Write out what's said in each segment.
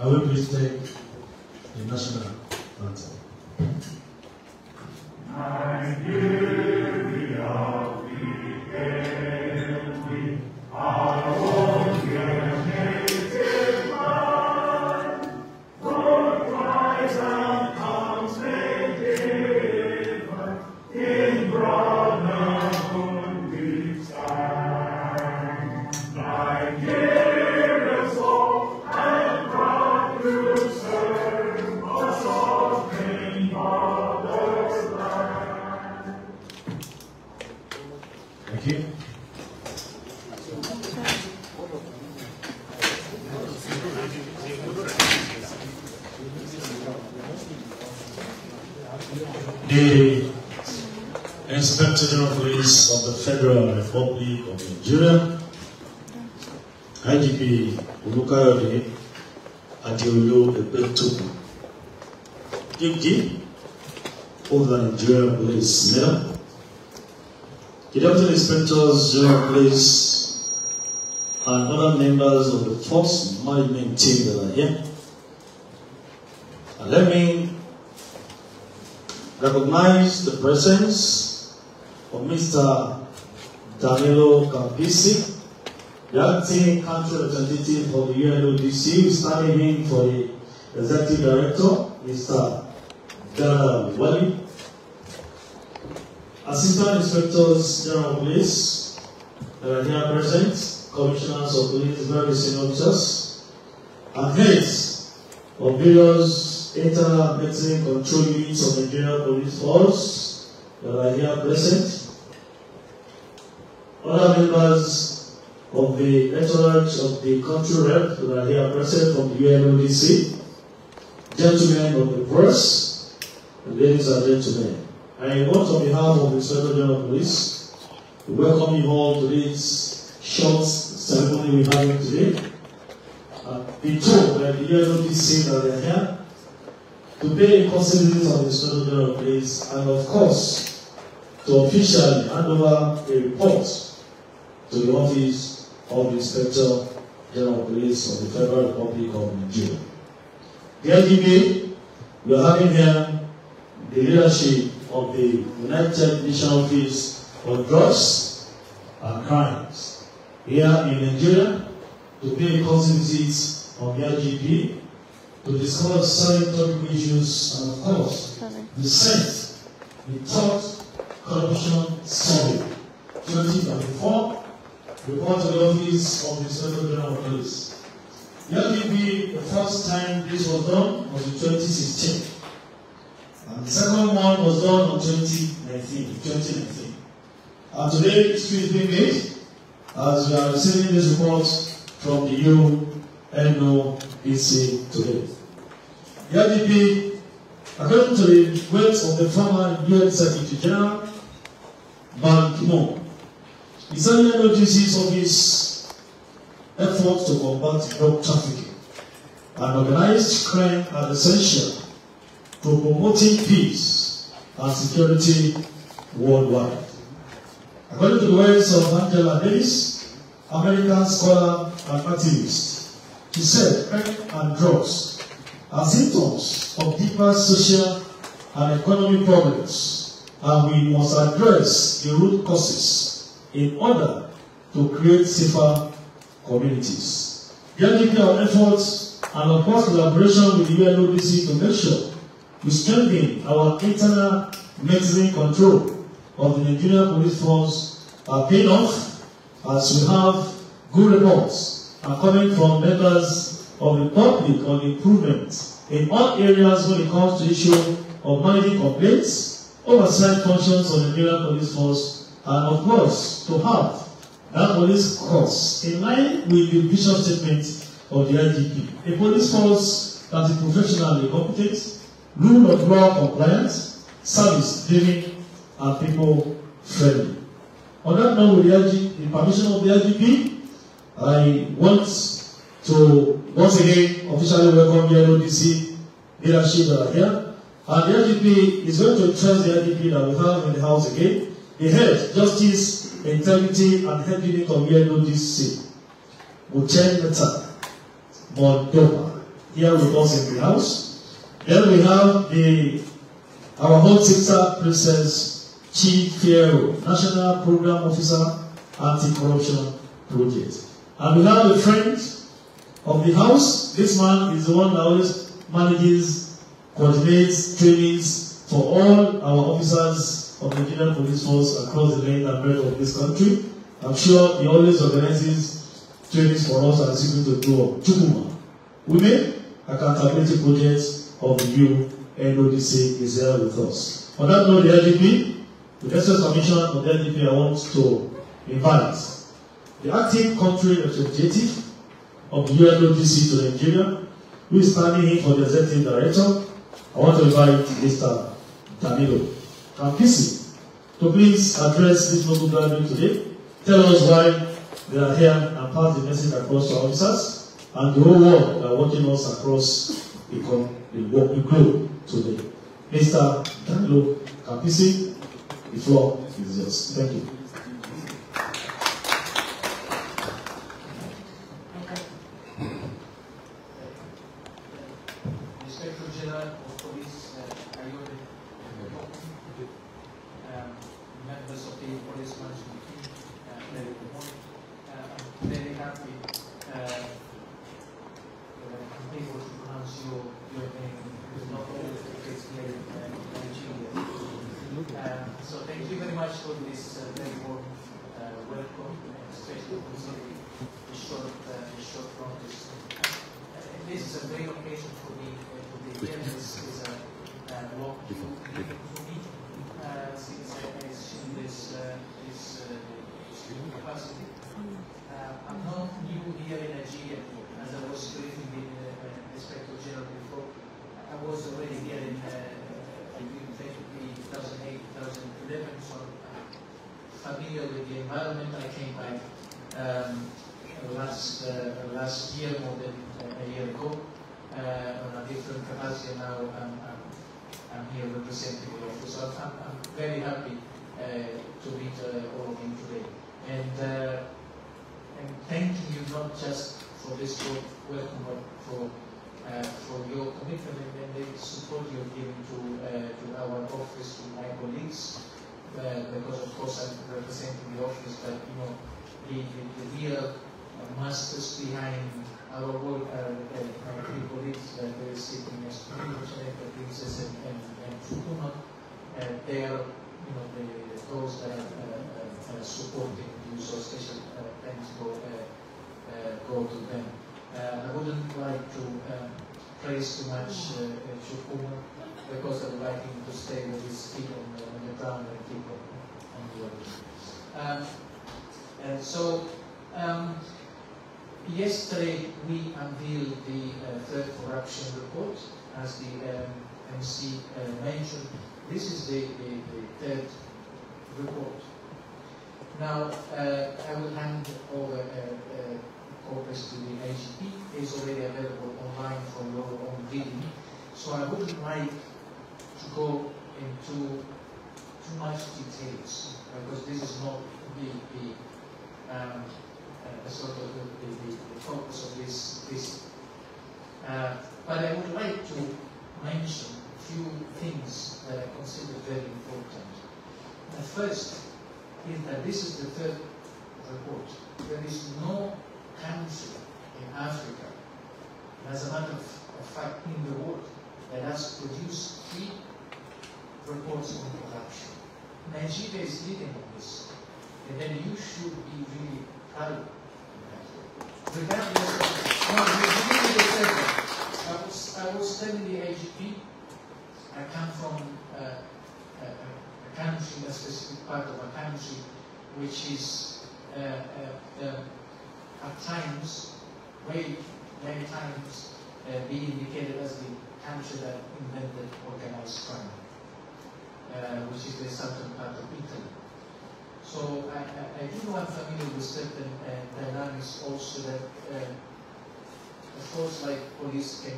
I will please take the national anthem. Nigeria, we hail thee, our own dear native land. God rise and comes may deliver, in brotherhood we stand. Nigeria's all and proud to serve us all in mother's land. Thank you. The Inspector General of Police of the Federal Republic of Nigeria, IGP Kayode Egbetokun, DG of the Nigerian Police Medal, the Deputy Inspectors General of Police, and other members of the force management team that are here. And let me recognize the presence of Mr. Danilo Campisi, the acting country representative of the UNODC, standing in for the Executive Director, Mr. Danilo, Assistant Inspectors General of Police that are here present, Commissioners of Police, very senior officers, and heads of various internal medicine control units of the Nigerian Police Force that are here present, other members of the entourage of the country rep that are here present from the UNODC, gentlemen of the press, and ladies and gentlemen. I want on behalf of the Inspector General of Police to welcome you all to this short ceremony we're having today. Be told by the UNODC that they are here to pay a costly visit of the Inspector General of Police, and of course, to officially hand over a report to the office of the Inspector General of Police of the Federal Republic of Nigeria. The IGP, we are having here the leadership of the United Nations Office for Drugs and Crimes here in Nigeria to pay a costly visit of the IGP to discuss certain topic issues, and of course, the third corruption survey 2024 report to the office of the Inspector General of Police. The IGP, the first time this was done was in 2016, and the second one was done in 2019. And today, history is being made as we are receiving this report from the UNODC today. The IGP, according to the words of the former UN Secretary General, Ban Ki-moon, is the UNODC's office efforts to combat drug trafficking and organized crime are essential to promoting peace and security worldwide. According to the words of Angela Davis, American scholar and activist, she said crime and drugs are symptoms of deeper social and economic problems, and we must address the root causes in order to create safer communities. The IGP our efforts and of course collaboration with the UNODC to make sure we strengthen our internal medicine control of the Nigerian Police Force are paying off, as we have good reports are coming from members of the public on improvement in all areas when it comes to the issue of managing complaints, oversight functions of the Nigerian Police Force, and of course to have that police force in line with the vision statement of the IGP, a police force that is professionally competent, rule of law compliant, service driven, and people friendly. On that note, with the permission of the IGP, I want to once again officially welcome the UNODC leadership that are here. And the IGP is going to trust the IGP that we have in the house again, the head, justice, integrity, and head unit of UNODC, Modoka, here with us in the house. Then we have our own sister Princess Chief Fiero, National Program Officer, Anti-Corruption Project. And we have a friend of the house. This man is the one that always manages, coordinates trainings for all our officers of the Nigerian Police Force across the length and breadth of this country. I'm sure he always organizes trainings for us and is going to do Chukuma. Women Accountability Project of the UNODC is here with us. On that note, the IGP, the Express Commission of the IGP, I want to invite the acting country representative of the UNODC to Nigeria, who is standing in for the executive director. I want to invite Mr. Danilo Campisi to please address this noble gathering today, tell us why they are here and pass the message across to our officers and the whole world that are watching us across the globe today. Mr. Danilo Campisi, the floor is yours. Thank you. Inspector General of Police Kayode Egbetokun, members of the Police Management Team, very good morning. I'm very happy I'm able to pronounce your name, because not all of the case here in Nigeria. So thank you very much for this very warm welcome, especially considering the short notice. This is a great occasion for me to be here. This is a walk to me since I assumed this capacity. I'm not new here in Nigeria, as I was briefing the Inspector General before. I was already here in 2008, 2011, so I'm familiar with the environment. I came back last year, more than a year ago, on a different capacity. Now I'm here representing the office. So I'm very happy to meet all of you today, and thanking you not just for this welcome, but for your commitment and the support you're giving to our office, to my colleagues, because of course I'm representing the office, but you know the real masters behind our work are my three colleagues that are sitting next to me, Princess and Fukuma. They are, you know, those that are supporting you, so special thanks go to them. I wouldn't like to praise too much Fukuma, because I would like him to stay with his feet on the ground and keep on working. Yesterday we unveiled the third corruption report, as the MC mentioned. This is the third report. Now I will hand over copies to the IGP. It's already available online for your own reading. So I wouldn't like to go into too much details, because this is not the sort of the focus of this. But I would like to mention a few things that I consider very important. The first is that this is the third report. There is no country in Africa, as a matter of fact in the world, that has produced 3 reports on corruption. Nigeria is leading on this, and then you should be really proud of that. Regardless of, no, I was telling the IGP, I come from a country, a specific part of a country, which is at times, many times, being indicated as the country that invented organized crime, which is the southern part of Italy. So I do know I'm familiar with certain dynamics also that, of course, like police can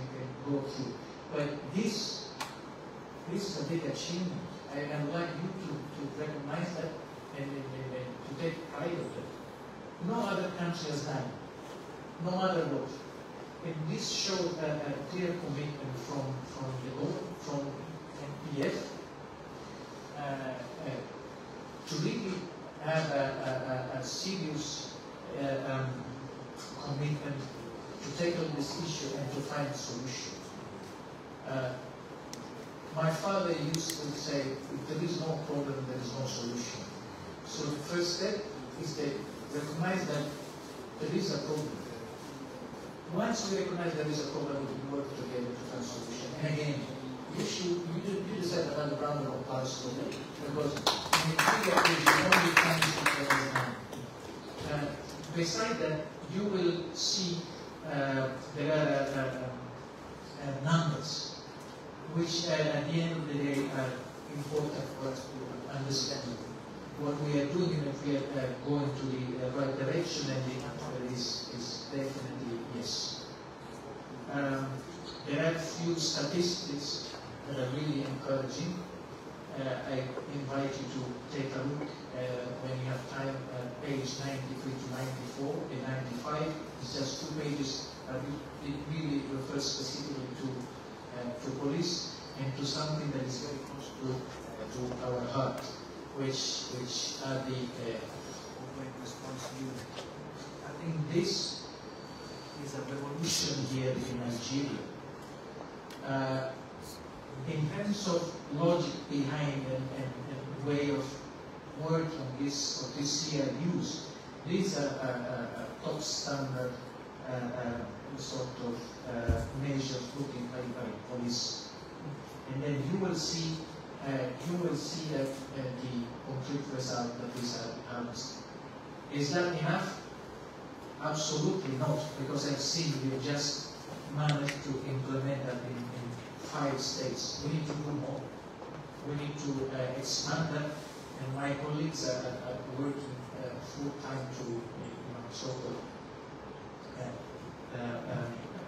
go through. But this is a big achievement. I would like you to recognize that and to take pride of it. No other country has done it, no matter what. And this showed a clear commitment from NPF to really have a serious commitment to tackle this issue and to find a solution. My father used to say, if there is no problem, there is no solution. So the first step is to recognize that there is a problem. Once we recognize there is a problem, we work together to find a solution. And again, you decide about the round of applause today, because in Nigeria is the only country that is now. Beside that, you will see there are numbers which at the end of the day are important for us to understand what we are doing and if we are going to the right direction, and the answer is definitely yes. There are a few statistics that are really encouraging. I invite you to take a look when you have time, page 93 to 94 and 95. It's just 2 pages. It really refers specifically to police and to something that is very close to our heart, which are the open response unit. I think this is a revolution here in Nigeria. In terms of logic behind and way of working this CRUs, these are top standard sort of measures put in by police, and then you will see that the complete result that these are harvested. Is that enough? Absolutely not, because I've seen we've just managed to implement that in 5 states. We need to do more. We need to expand that, and my colleagues are working full time to sort of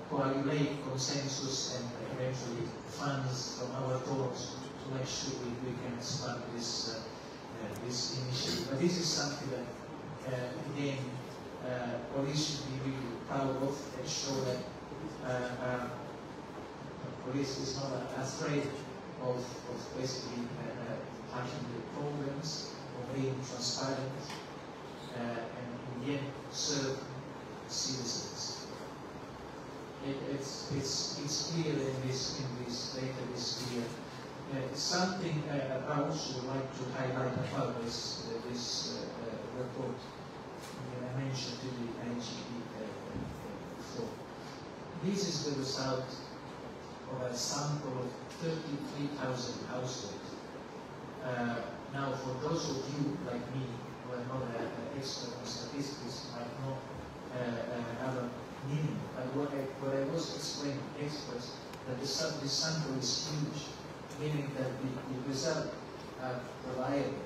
coagulate consensus and eventually funds from our donors to make sure we can expand this initiative. But this is something that again police should be really proud of and show that police is not afraid of basically tackling the problems, of being transparent, and in the end serve citizens. It's clear in this data this year. Something I also would like to highlight about this report. I mentioned to the IGP before. This is the result of a sample of 33,000 households. Now, for those of you like me who are not expert on statistics, might not have a meaning. But what I was explaining to experts, that the sample is huge, meaning that the result are reliable.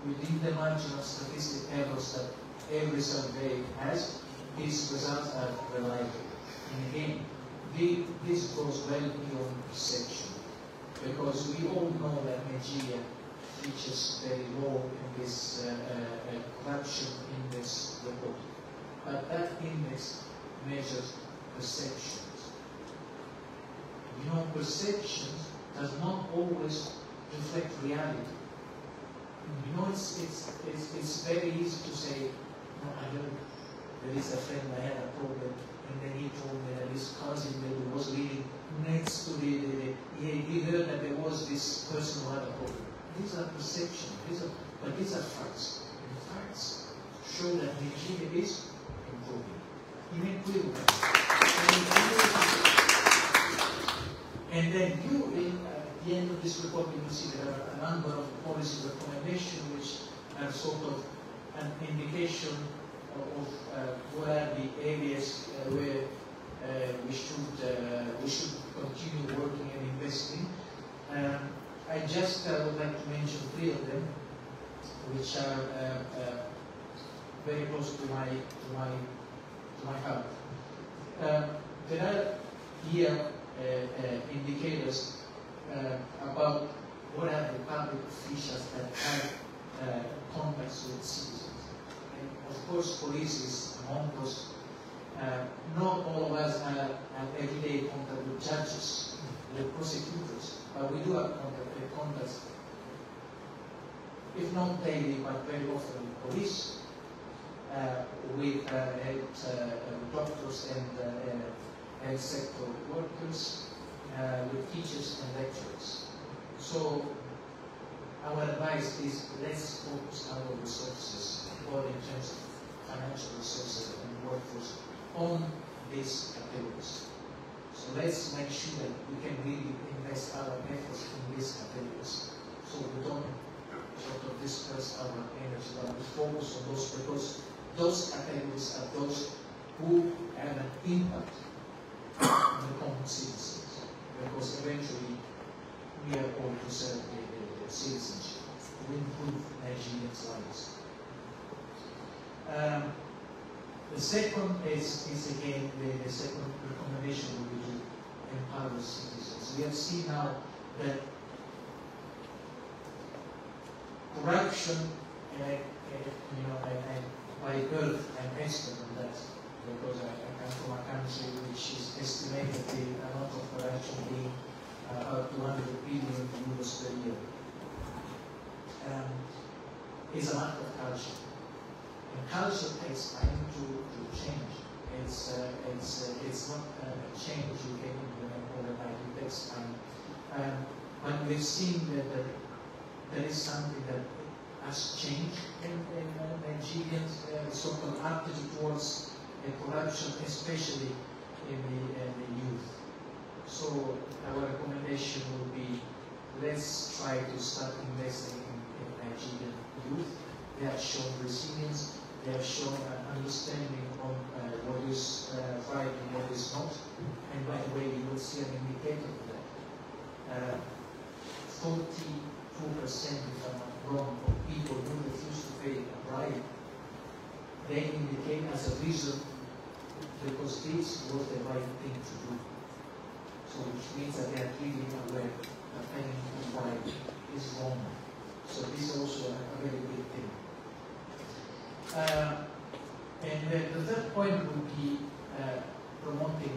Within the margin of statistic errors that every survey has, these results are reliable. And again, this goes well beyond perception, because we all know that Nigeria features very low in this corruption index report. But that index measures perceptions. You know, perception does not always reflect reality. You know, it's very easy to say, no, I don't. There is a friend, I had a problem, and then he told me that his cousin maybe was living next to he heard that there was this person who had a problem. These are perceptions, but these are facts. And facts show that Nigeria is improving. And then at the end of this report, you will see there are a number of policy recommendations which are sort of an indication of what are the areas where we should continue working and investing. I just would like to mention 3 of them, which are very close to my heart. There are here indicators about what are the public officials that have contacts with citizens. And of course, police is among those not all of us have everyday contact with judges, with prosecutors, but we do have contact, if not daily, but very often with police, with doctors and health sector workers, with teachers and lecturers. So our advice is let's focus our resources, both in terms of financial resources and workforce, on these categories. So let's make sure that we can really invest our efforts in these categories, so we don't sort of disperse our energy, but we focus on those, because those categories are those who have an impact on the common citizens, because eventually we are all to serve the citizenship, to improve Nigerians' lives. The second is again, the second recommendation would be to empower citizens. We have seen now that corruption, and by birth I'm expert on that, because I come from a country which is estimated the amount of corruption being about 200 billion euros per year. Is a matter of culture. And culture takes time to change. It's not a change you can implement overnight. It takes time. But we've seen that there is something that has changed in Nigerians' sort of attitude towards corruption, especially in the youth. So our recommendation would be, let's try to start investing in Nigerian youth. They have shown resilience, they have shown an understanding on what is right and what is not. And by the way, you will see an indicator of that. 42%, if I'm not wrong, of people who refuse to pay a bribe, they indicate as a reason because this was the right thing to do. So which means that they are really aware that paying a bribe is wrong. So this is also a very big thing. And the third point would be promoting,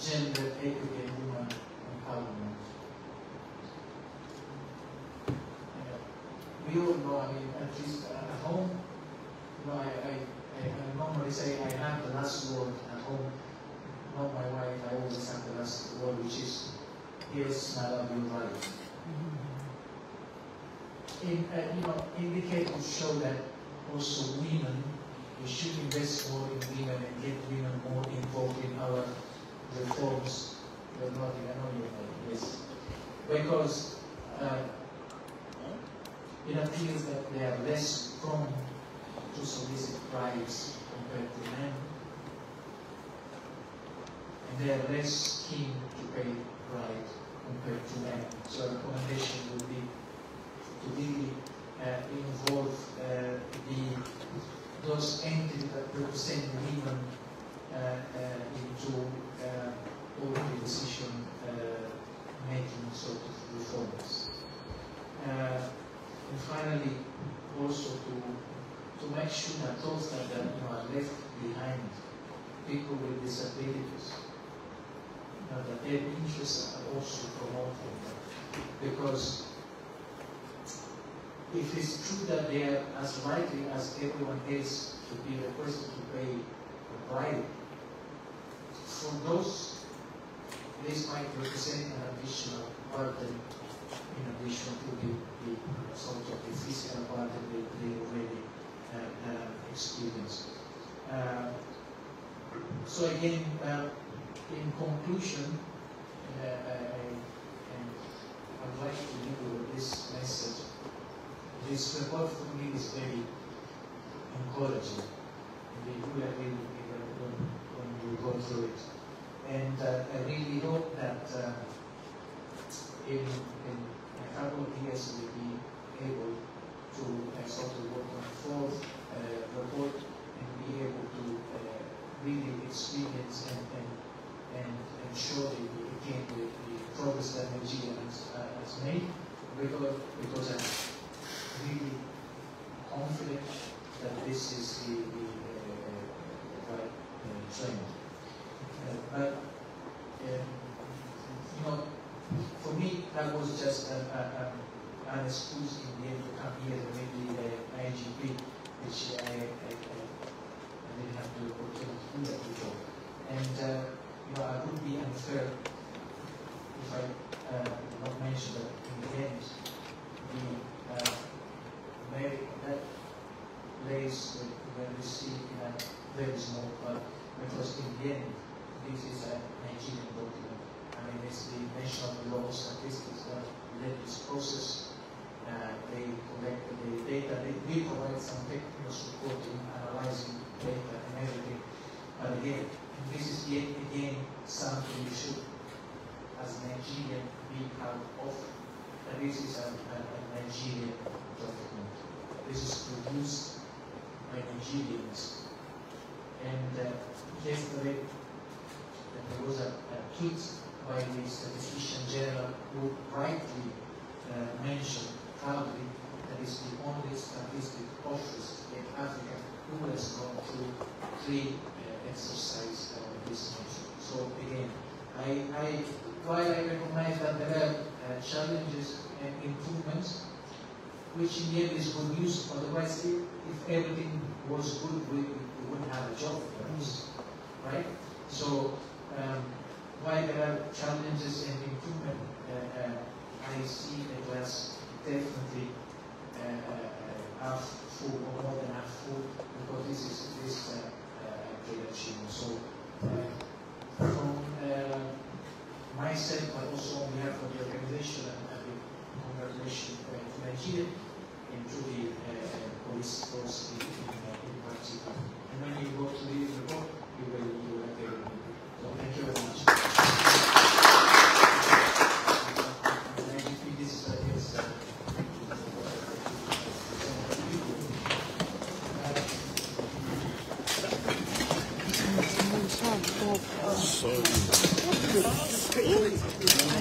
gender equity and women empowerment. We all know, at least at home, I normally say I have the last word at home. Not my wife, I always have the last word, which is, yes, madam, you're right. Indicators show that also women, we should invest more in women and get women more involved in our reforms. You're nodding, I know you're nodding, yes. Because it appears that they are less prone to solicit bribes compared to men. And they are less keen to pay bribes compared to men. So a recommendation would be to really involve those entities that represent women into all the decision making sort of reforms. And finally, also to make sure that those that are left behind, people with disabilities, that their interests are also promoted. Because if it's true that they are as likely as everyone else to be requested to pay a bribe, for those, this might represent an additional burden in addition to the sort of the physical burden they already experienced. So again, in conclusion, I'd like to leave you with this message. This report for me is very encouraging. We do agree when we go through it. And I really hope that in a couple of years we'll be able to sort of work on a fourth report and be able to really experience and show again the progress that Nigeria has made, because I'm really confident that this is the right trained. But you know, for me, that was just an excuse in the end to come here and maybe IGP, which I didn't have the opportunity to do that before. And you know, I would be unfair if I not mention that in the end, that place where we see very small, but because in the end, this is a Nigerian document. I mean, it's the National Bureau of Statistics that led this process. They collected the data. We provide some technical support in analyzing data and everything. But again, this is again something we should, as Nigerian, be proud of. That this is a Nigerian document. This is produced by Nigerians. And yesterday, there was a tweet by the Statistician General who rightly mentioned proudly that it's the only statistic office in Africa who has gone through 3 exercises of this nature. So again, while I recognize that there are challenges and improvements, which in the end is good news, otherwise if everything was good, we wouldn't have a job for us, right? So while there are challenges and improvement, I see the glass definitely half full or more than half full, because this is a great achievement. So from myself, but also on behalf of the organization, and congratulations to Nigeria and to the police force in particular. And when you go to the report, you will have the review. So thank you very much.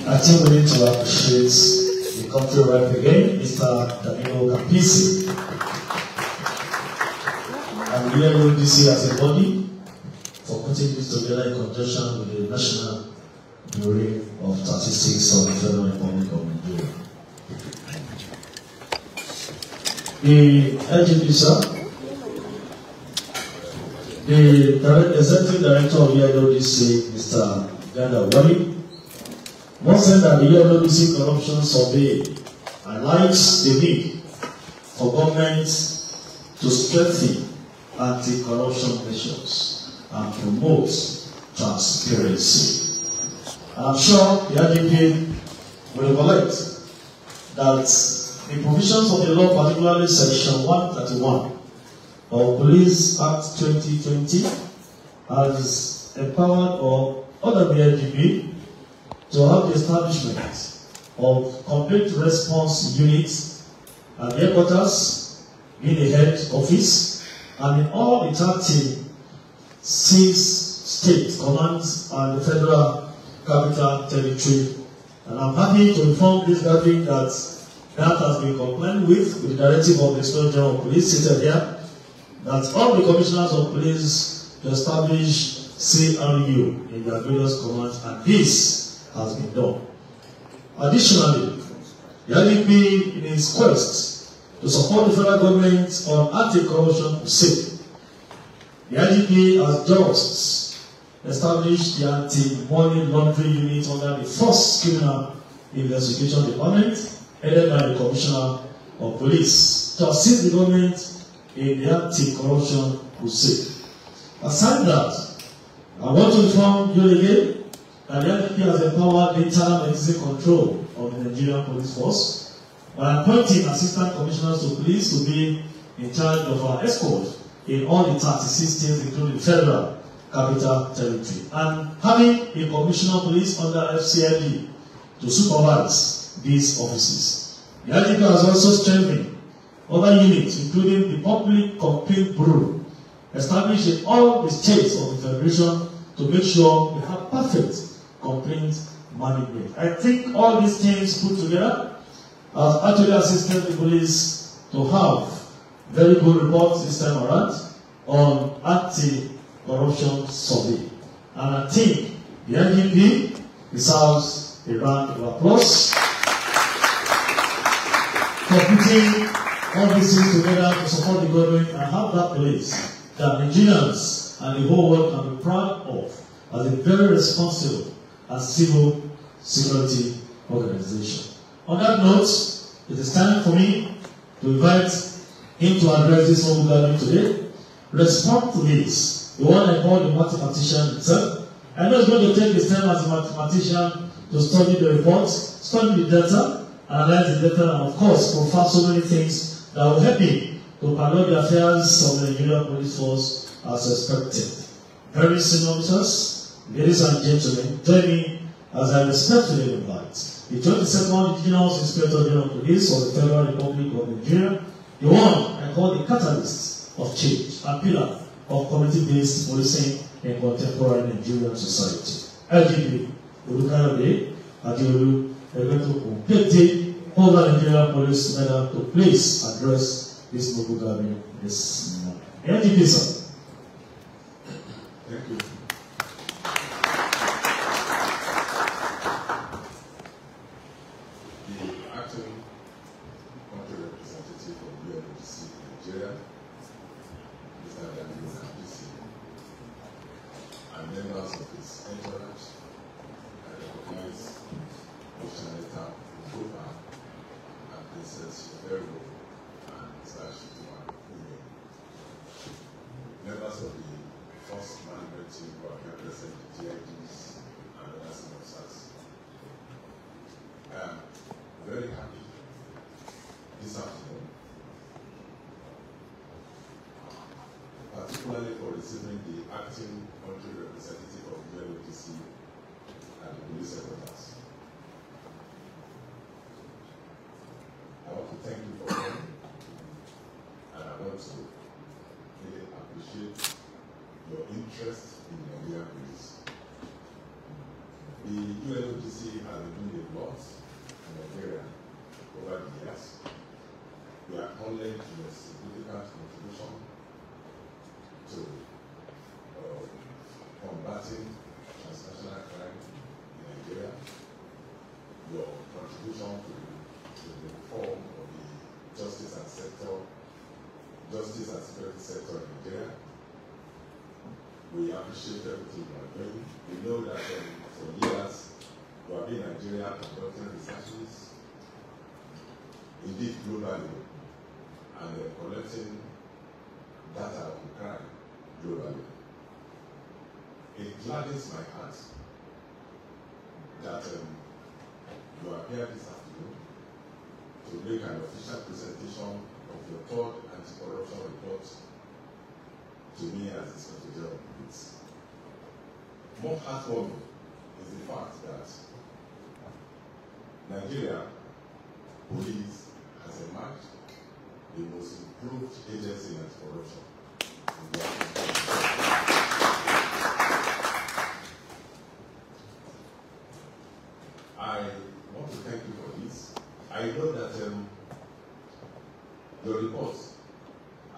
I think we need to appreciate the country rep again, Mr. Danilo Campisi, and the UNODC as a body for putting this together in conjunction with the National Bureau of Statistics of the Federal Republic of Nigeria. The IGP, sir, the Executive Director of the UNODC, Mr. Gada Wali, once said that the UNODC corruption survey highlights the need for government to strengthen anti-corruption measures and promote transparency. And I'm sure the IGP will recollect that the provisions of the law, particularly Section 131 of Police Act 2020, has empowered or ordered the IGP to have the establishment of complete response units at the headquarters, in the head office, and in all the 36 state commands and the federal capital territory. And I'm happy to inform this gathering that has been complied with the directive of the Inspector General of Police stated here, that all the commissioners of police to establish CRU in their various commands, and this has been done. Additionally, the IGP, in his quest to support the federal government on anti-corruption crusade, the IGP has just established the anti-money laundering unit under the first criminal investigation department, headed by the Commissioner of Police, to assist the government in the anti-corruption crusade. Aside that, I want to inform you again that the IGP has empowered the internal medicine control of the Nigerian police force by appointing assistant commissioners of police to be in charge of our escort in all the 36 states, including federal capital territory, and having a commissioner of police under FCID to supervise these offices. The IGP has also strengthened other units, including the Public Complaint Bureau, established in all the states of the Federation to make sure we have perfect complaint management. I think all these things put together have actually assisted the police to have very good reports this time around on corruption survey. And I think the IGP deserves a round of applause for putting all these things together to support the government and have that place that Nigerians and the whole world can be proud of as a very responsible and civil security organization. On that note, it is time for me to invite him to address this whole gathering today. Respond to this, the one I call the mathematician itself. I know he's going to take his time as a mathematician to study the reports, study the data, analyze the data, and of course, provide so many things that will help him to conduct the affairs of the Nigerian police force as expected. Very senior officers, ladies and gentlemen, join me as I respectfully invite the 22nd Indigenous Inspector General of Police of the Federal Republic of Nigeria, the one I call the catalyst of change and pillar of community-based policing in contemporary Nigerian society. IGP Kayode Egbetokun, PT, hold the Nigerian Police Medal to please address this noble gathering this morning. IGP, sir. Thank you. The acting country representative of UNODC in Nigeria, Mr. Danilo Campisi, and members of his entourage, I recognize Mr. Ugoba and Princess Yovero and Mr. Shituman Ume, members of the First Management Team who are here present, the GIDs and other officers. I am very happy this afternoon, particularly for receiving the acting country representative of UNODC and the police headquarters. I want to thank you for coming, and I want to really appreciate your interest in Nigerian police. The UNODC has been doing a lot in Nigeria over the years. We acknowledge your significant contribution to combating transnational crime in Nigeria, your contribution to the reform of the justice and security sector in Nigeria. We appreciate everything you are doing. We know that for years you have been in Nigeria conducting researches, indeed globally, and collecting data on crime globally. It gladdens my heart that you are here this afternoon to make an official presentation of your third anti-corruption report to me as Inspector General of Police. More heartwarming is the fact that Nigeria police has emerged the most improved agency in anti-corruption. I want to thank you for this. I know that your reports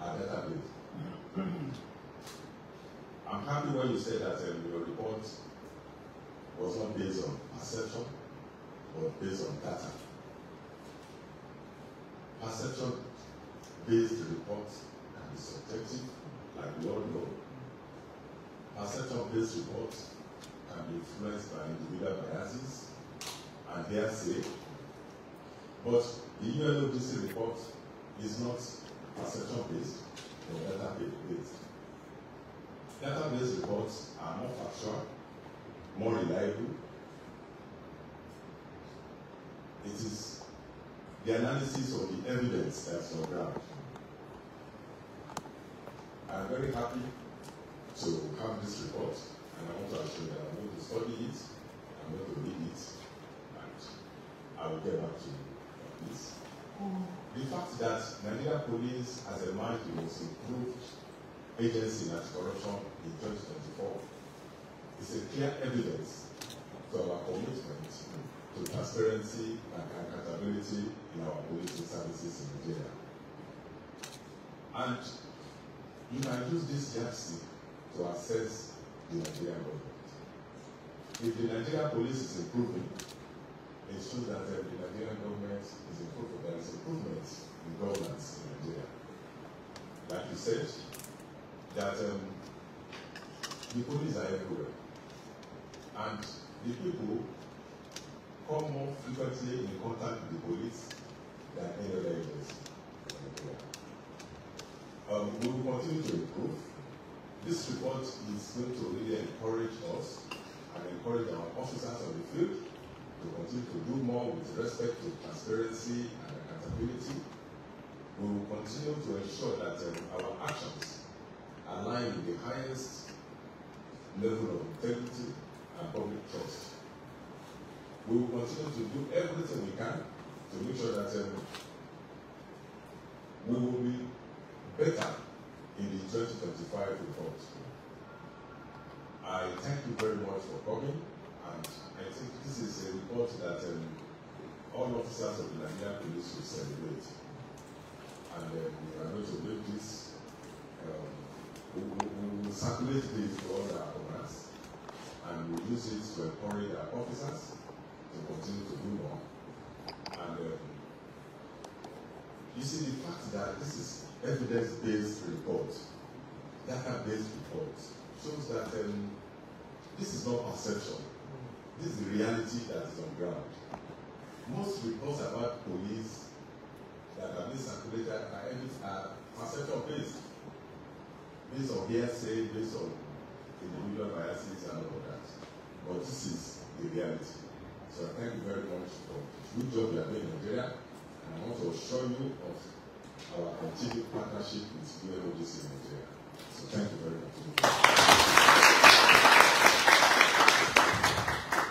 are database. I'm happy when you said that your report was not based on perception, but based on data. Perception-based reports can be subjective, like we all know. Perception-based reports can be influenced by individual biases and hearsay. But the UNODC report is not perception-based, but data-based. Data-based reports are more factual, more reliable. It is the analysis of the evidence that's on ground. I'm very happy to have this report, and I want to assure you that I'm going to study it, I'm going to read it, and I will get back to you on this. The fact that Nigeria Police has emerged the most improved agency in anti-corruption in 2024 is a clear evidence to our commitment to transparency and accountability in our policing services in Nigeria. And you can use this yardstick to assess the Nigerian government. If the Nigerian police is improving, it shows that the Nigerian government is improving. There is improvement in governance in Nigeria. Like you said, that the police are everywhere. And the people come more frequently in contact with the police than any other agency in Nigeria. We will continue to improve. This report is going to really encourage us and encourage our officers on the field to continue to do more with respect to transparency and accountability. We will continue to ensure that our actions align with the highest level of integrity and public trust. We will continue to do everything we can to make sure that we will be better in the 2025 report. I thank you very much for coming, and I think this is a report that all officers of the Nigerian police will celebrate. And we are going to make this, we will circulate this to all our commands, and we'll use it to encourage our officers to continue to do more. And you see, the fact that this is evidence-based report, data-based report, shows that this is not perception. This is the reality that is on ground. Most reports about police that are being circulated are perception-based, based on hearsay, based on individual biases and all of that. But this is the reality. So I thank you very much for the good job you are doing in Nigeria, and I want to assure you of our continued partnership with UNODC